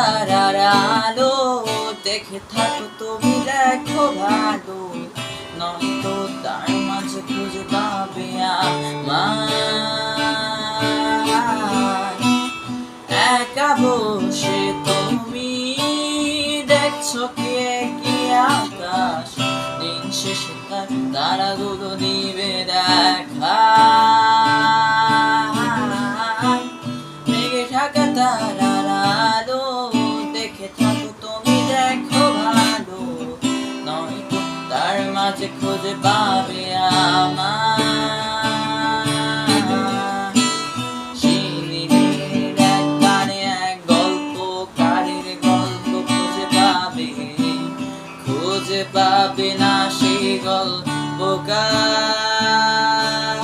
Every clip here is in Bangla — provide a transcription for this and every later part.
তারার আলো দেখে থাকো তুমি দেখো ভালো নয়তো তার মাঝে খুঁজে পাবে আমায় একা বসে তুমি দেখছো কি আকাশ দিন শেষে তার তারাগুলো নিবে দেখা মেঘে ঢাকা তারার আলো দেখে থাকো তুমি দেখো ভালো নয়তো তার মাঝে খুঁজে পাবে আমায় শিলির এক গানে এক গল্পকারের গল্প খুঁজে পাবে না সেই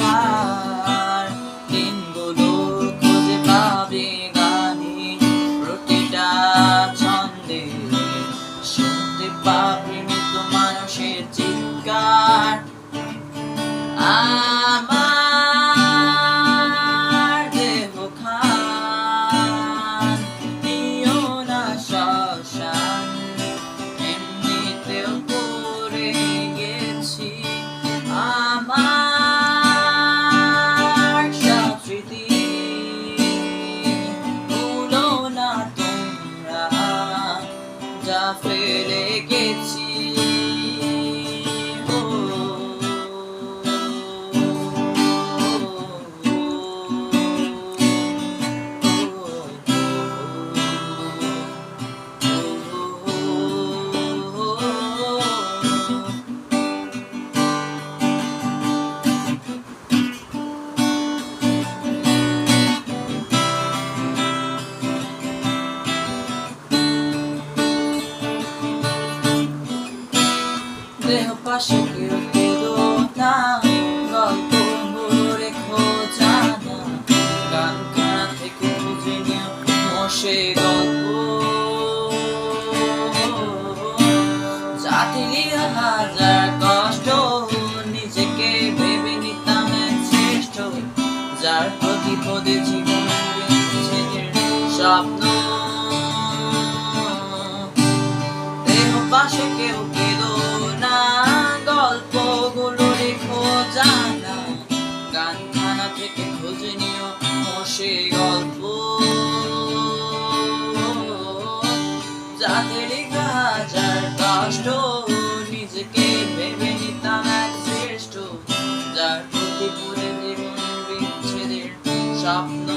গল্পকার দিনগুলো খুঁজে পাবে গানে প্রতিটা ছন্দে শুনতে পাবে মৃত মানুষের চিৎকার আমার দেহ খান নিও না শ্মশান এমনিতেও পড়ে গেছি আমার সব স্মৃতি ভুলো না তোমরা যা ফেলে গেছি দেহ পাশে কেউ কেঁদো না গল্প রেখো জানা গানখানা থেকে খুঁজে নিও মশে গল্প যাতে লিয়া হাজার কষ্ট নিজেকে ভেবে নিতাম এক শ্রেষ্ঠ যার প্রতি পদে জীবন বিচ্ছেদের স্বপ্ন দেহ পাশে কেউ কেঁদো না গল্পগুলো রেখো জানা গানখানা থেকে খুঁজে নিও মশে গল্প যাতে লেখা হাজার কষ্ট নিজেকে ভেবে নিতাম এক শ্রেষ্ঠ যার প্রতি পুরে জীবন বিচ্ছেদের স্বপ্ন